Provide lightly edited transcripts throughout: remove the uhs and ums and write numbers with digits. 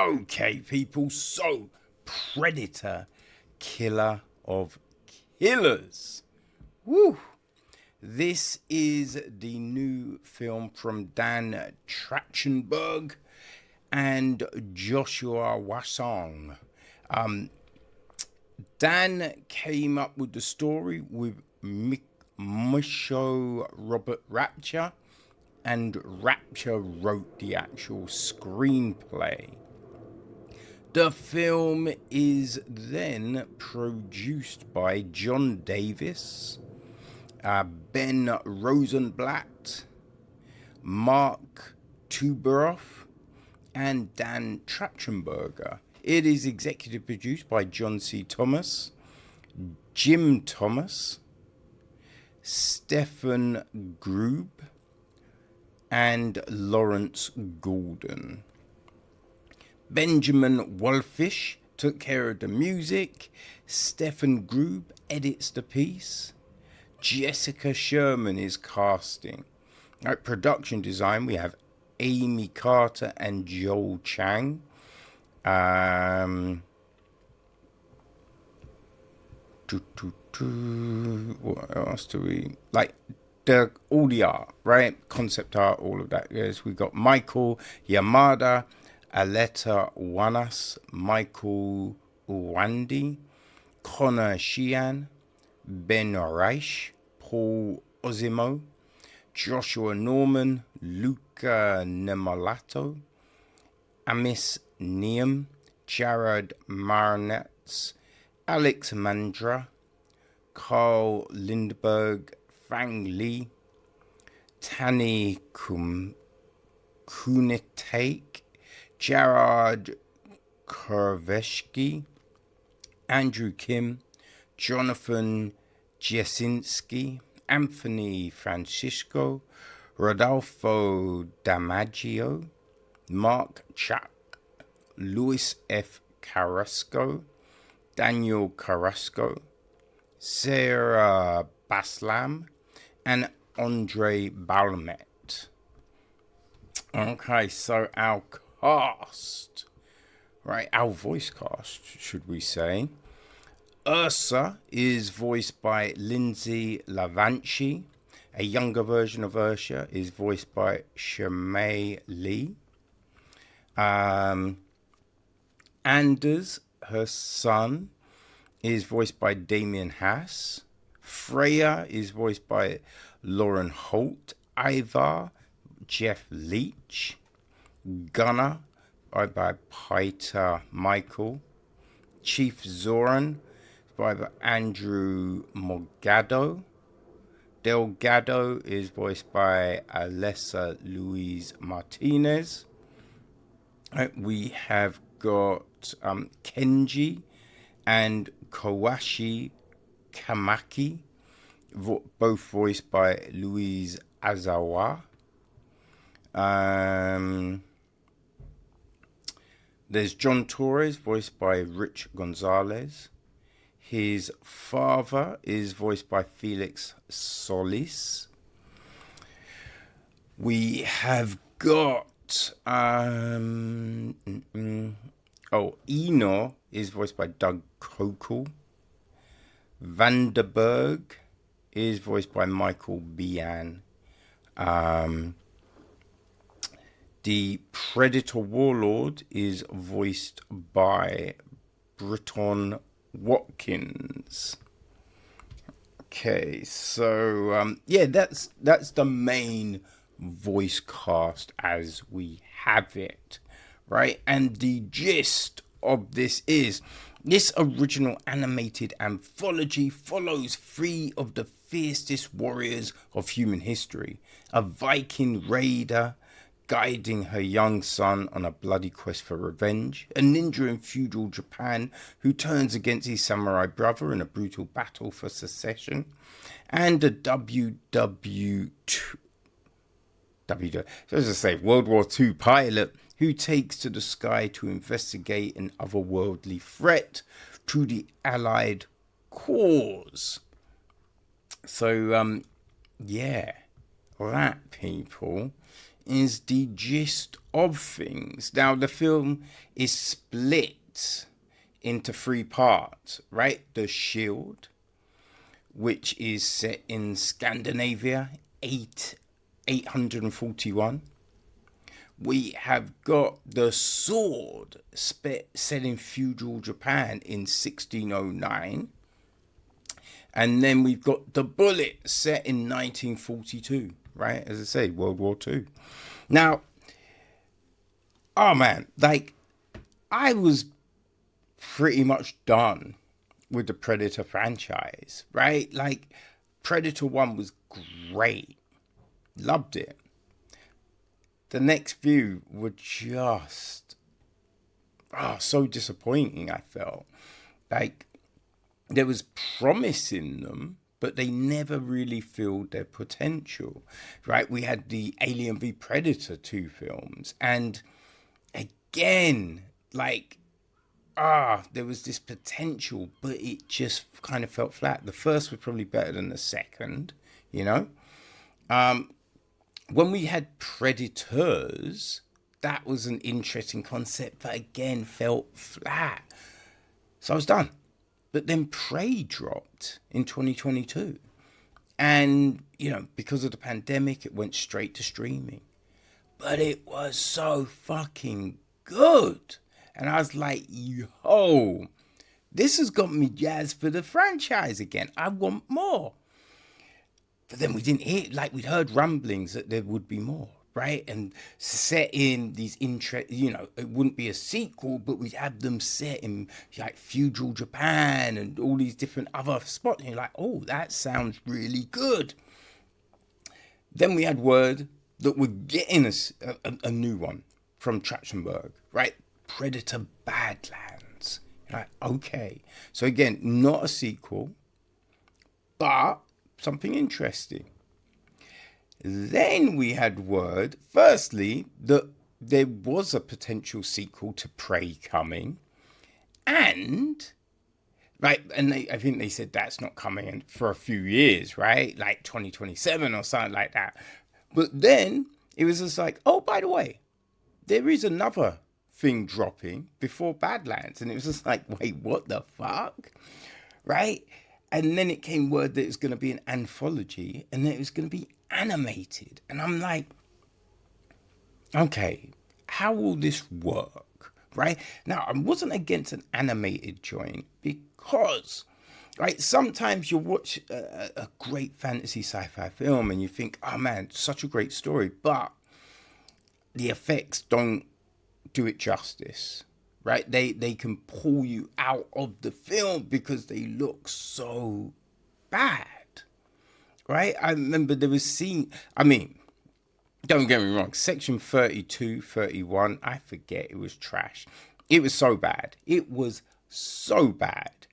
Okay, people, so Predator, killer of killers. Woo! This is the new film from Dan Trachtenberg and Joshua Wassung. Dan came up with the story with Micho Robert Rutare, and Rutare wrote the actual screenplay. The film is then produced by John Davis, Ben Rosenblatt, Mark Tuberoff, and Dan Trachtenberg. It is executive produced by John C. Thomas, Jim Thomas, Stephen Grube, and Lawrence Gordon. Benjamin Wolfish took care of the music. Stephen Grube edits the piece. Jessica Sherman is casting. At production design, we have Amy Carter and Joel Chang. What else do we like? All the art, right? Concept art, all of that. Yes, we got Michael Yamada, Aleta Wanas, Michael Uwandi, Connor Sheehan, Ben Reich, Paul Ozimo, Joshua Norman, Luca Nemolato, Amis Neum, Jared Marnetz, Alex Mandra, Carl Lindberg, Fang Li, Tani Kunitake, Gerard Kurveshki, Andrew Kim, Jonathan Jasinski, Anthony Francisco, Rodolfo Damaggio, Mark Chuck, Luis F. Carrasco, Daniel Carrasco, Sarah Baslam, and Andre Balmet. Okay, so our cast, right? Our voice cast, should we say? Ursa is voiced by Lindsay LaVanchy. A younger version of Ursa is voiced by Shermay Lee. Anders, her son, is voiced by Damien Hass. Freya is voiced by Lauren Holt. Ivar, Jeff Leach. Gunnar by Peter Michael. Chief Zoran by Andrew Morgado. Delgado is voiced by Alessa Louise Martinez. We have got Kenji and Kawashi Kamaki, both voiced by Louise Ozawa. There's John Torres, voiced by Rich Gonzalez. His father is voiced by Felix Solis. We have got Eno is voiced by Doug Kokel. Vanderberg is voiced by Michael Bian. The Predator Warlord is voiced by Britton Watkins. Okay, so that's the main voice cast as we have it, right? And the gist of this is this original animated anthology follows three of the fiercest warriors of human history: a Viking raider guiding her young son on a bloody quest for revenge, a ninja in feudal Japan who turns against his samurai brother in a brutal battle for secession, and a World War II pilot who takes to the sky to investigate an otherworldly threat to the Allied cause. So, that, people, is the gist of things. Now, the film is split into three parts, right? The Shield, which is set in Scandinavia, 841. We have got the Sword, set in feudal Japan in 1609. And then we've got the Bullet, set in 1942, right? As I say, World War II. Now, oh man, like, I was pretty much done with the Predator franchise, right? Like, Predator 1 was great. Loved it. The next few were just so disappointing, I felt. Like, there was promise in them, but they never really filled their potential, right? We had the Alien v Predator 2 films, and again, like, there was this potential, but it just kind of felt flat. The first was probably better than the second, you know? When we had Predators, that was an interesting concept, but again, felt flat. So I was done. But then Prey dropped in 2022. And, you know, because of the pandemic, it went straight to streaming. But it was so fucking good. And I was like, yo, this has got me jazzed for the franchise again. I want more. But then we didn't hear, like, we'd heard rumblings that there would be more, right? And set in these it wouldn't be a sequel, but we'd have them set in like feudal Japan and all these different other spots. And you're like, oh, that sounds really good. Then we had word that we're getting a new one from Trachtenberg, right? Predator Badlands. You're like, okay. So again, not a sequel, but something interesting. Then we had word, firstly, that there was a potential sequel to Prey coming, and right, and I think they said that's not coming for a few years, right? Like 2027 or something like that. But then it was just like, oh, by the way, there is another thing dropping before Badlands, and it was just like, wait, what the fuck, right? And then it came word that it was going to be an anthology and that it was going to be animated. And I'm like, okay, how will this work? Right? Now, I wasn't against an animated joint because, right, sometimes you watch a great fantasy sci-fi film and you think, oh man, such a great story, but the effects don't do it justice. Right, they can pull you out of the film because they look so bad. Right, I remember there was scene. I mean, don't get me wrong. Section 32, 31, I forget. It was trash. It was so bad. It was so bad.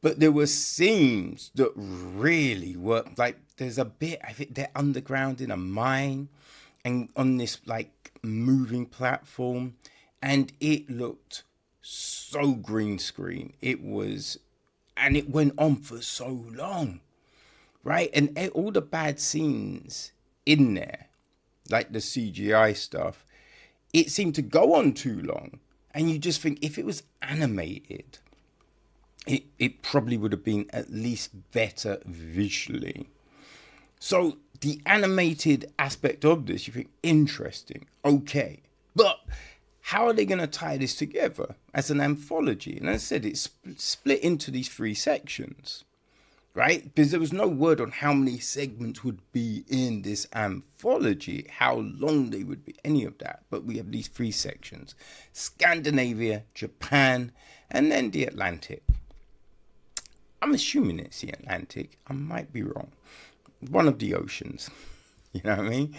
But there were scenes that really worked. Like, there's a bit. I think they're underground in a mine, and on this like moving platform. And it looked so green screen. It was, and it went on for so long, right? And all the bad scenes in there, like the CGI stuff, it seemed to go on too long. And you just think if it was animated, it probably would have been at least better visually. So the animated aspect of this, you think, interesting, okay. But how are they going to tie this together as an anthology? And as I said, it's split into these three sections, right? Because there was no word on how many segments would be in this anthology, how long they would be, any of that. But we have these three sections: Scandinavia, Japan, and then the Atlantic. I'm assuming it's the Atlantic. I might be wrong. One of the oceans. You know what I mean?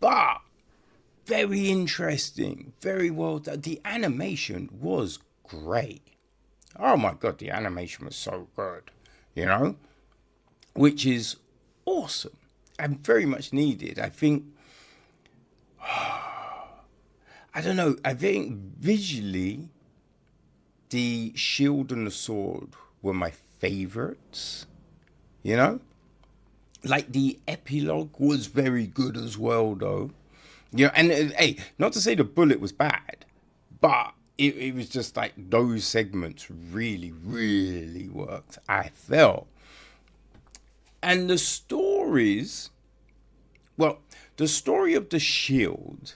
But very interesting, very well done. The animation was great. Oh my God, the animation was so good, you know, which is awesome and very much needed. I think, I don't know, I think visually, the Shield and the Sword were my favorites, you know, Like the epilogue was very good as well, though. You know, and hey, not to say the bullet was bad, but it was just like those segments really, really worked, I felt. And the stories, well, the story of the Shield,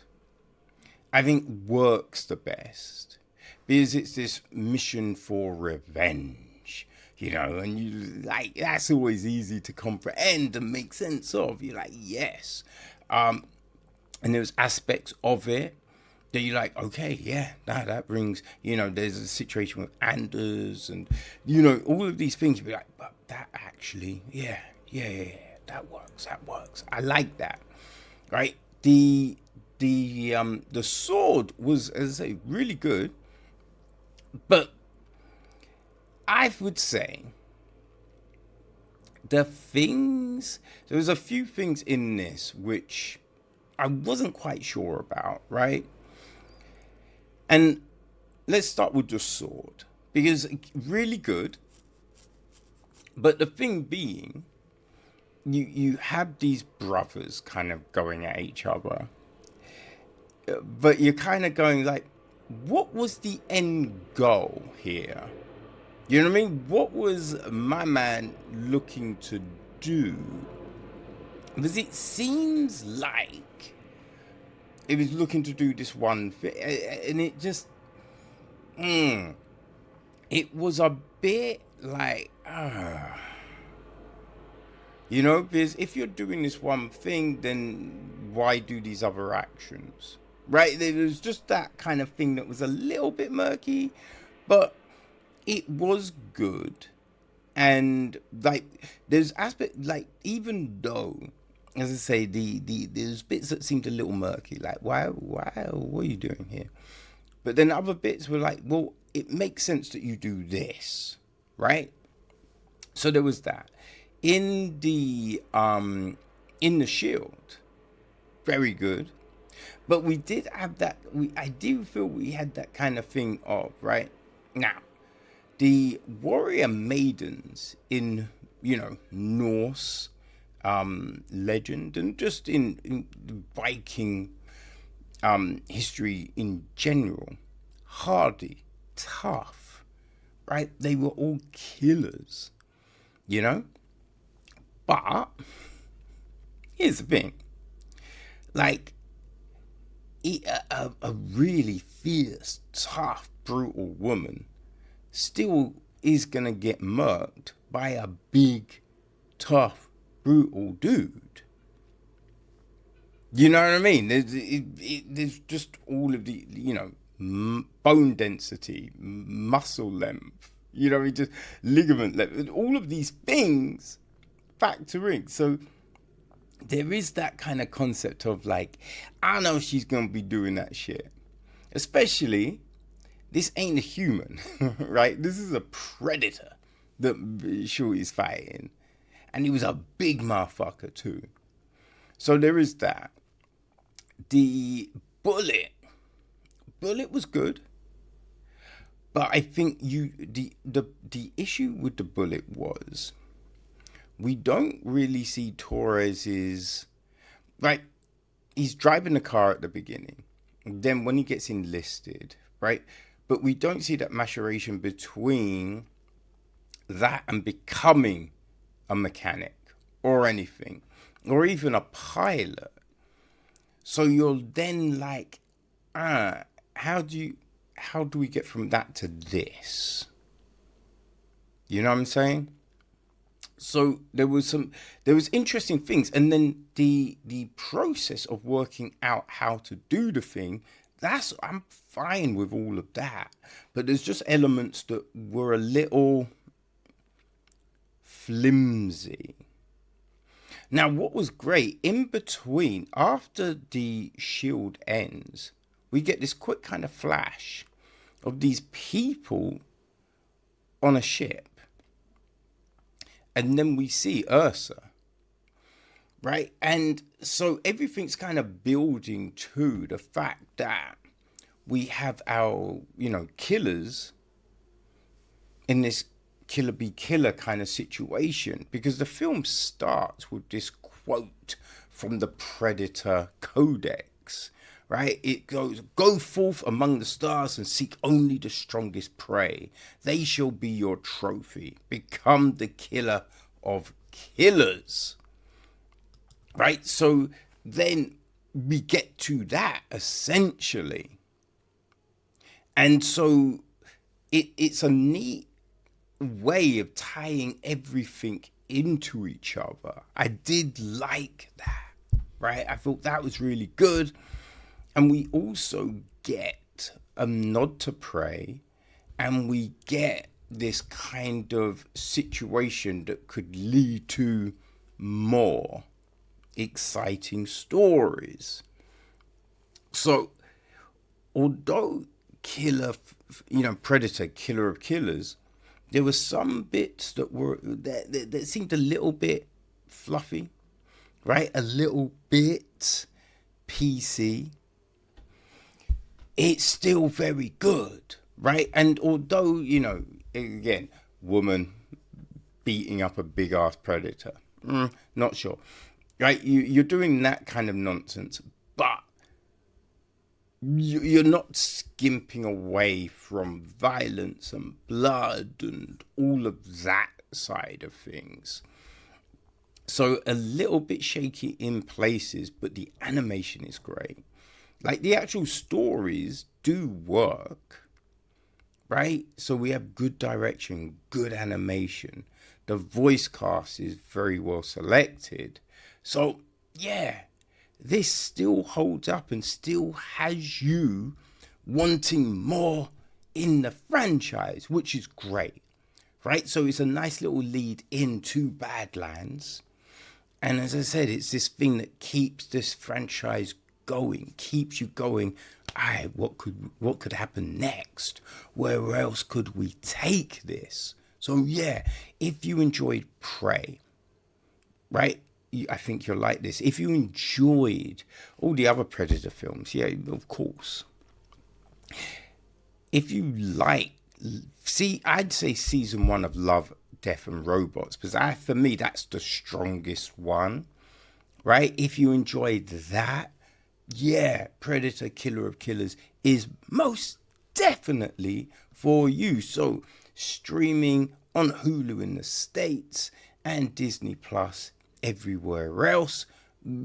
I think works the best because it's this mission for revenge, you know, and you like that's always easy to comprehend and make sense of. You're like, yes. And there's aspects of it that you're like, okay, yeah, that brings, you know, there's a situation with Anders and, you know, all of these things. You'd be like, but that actually, yeah, that works. I like that, right? The sword was, as I say, really good, but I would say there was a few things in this which I wasn't quite sure about, right? And let's start with the sword, because really good, but the thing being, you have these brothers kind of going at each other, but you're kind of going like, what was the end goal here? You know what I mean? What was my man looking to do? Because it seems like it was looking to do this one thing, and it just, it was a bit like, you know, because if you're doing this one thing, then why do these other actions? Right? There was just that kind of thing that was a little bit murky, but it was good. And like, there's aspect, like, even though, as I say, there's bits that seemed a little murky, like, why, what are you doing here? But then other bits were like, well, it makes sense that you do this, right? So there was that. In the Shield, very good. But we did have that. I do feel we had that kind of thing of, right now, the warrior maidens in, you know, Norse legend, and just in Viking history in general, hardy, tough, right? They were all killers, you know. But here's the thing, like, a really fierce, tough, brutal woman still is gonna get murked by a big, tough, brutal dude. You know what I mean? There's just all of the, you know, bone density, muscle length, you know, just ligament length, all of these things factor in. So there is that kind of concept of like, I know she's gonna be doing that shit, especially this ain't a human, right? This is a predator that Shorty's fighting, and he was a big motherfucker too. So there is that. The bullet was good, but I think the issue with the bullet was we don't really see Torres's, right? He's driving the car at the beginning, then when he gets enlisted, right? But we don't see that maturation between that and becoming a mechanic or anything, or even a pilot. So you're then like, how do we get from that to this? You know what I'm saying? So there was interesting things, and then the process of working out how to do the thing, I'm fine with all of that, but there's just elements that were a little flimsy. Now, what was great, in between, after the Shield ends, we get this quick kind of flash of these people on a ship. And then we see Ursa, right? And so everything's kind of building to the fact that we have our, you know, killers in this killer be killer kind of situation, because the film starts with this quote from the Predator Codex, right? It goes, "Go forth among the stars and seek only the strongest prey. They shall be your trophy. Become the killer of killers." Right? So then we get to that essentially. And so it's a neat way of tying everything into each other. I did like that, right? I thought that was really good. And we also get a nod to Prey, and we get this kind of situation that could lead to more exciting stories. So although Predator, killer of killers, there were some bits that seemed a little bit fluffy, right? A little bit PC. It's still very good, right? And although, again, woman beating up a big ass predator, not sure, right? You're doing that kind of nonsense, but you're not skimping away from violence and blood and all of that side of things. So a little bit shaky in places, but the animation is great. Like, the actual stories do work, right? So we have good direction, good animation. The voice cast is very well selected. So, yeah, this still holds up and still has you wanting more in the franchise, which is great, right? So it's a nice little lead into Badlands. And as I said, it's this thing that keeps this franchise going, keeps you going. What could happen next? Where else could we take this? So yeah, if you enjoyed Prey, right, I think you'll like this. If you enjoyed all the other Predator films, yeah, of course. If you I'd say season 1 of Love, Death and Robots, because for me that's the strongest one, right? If you enjoyed that, yeah, Predator, Killer of Killers is most definitely for you. So streaming on Hulu in the States and Disney Plus everywhere else,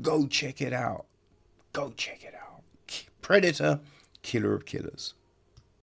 go check it out. Go check it out. Predator, Killer of Killers.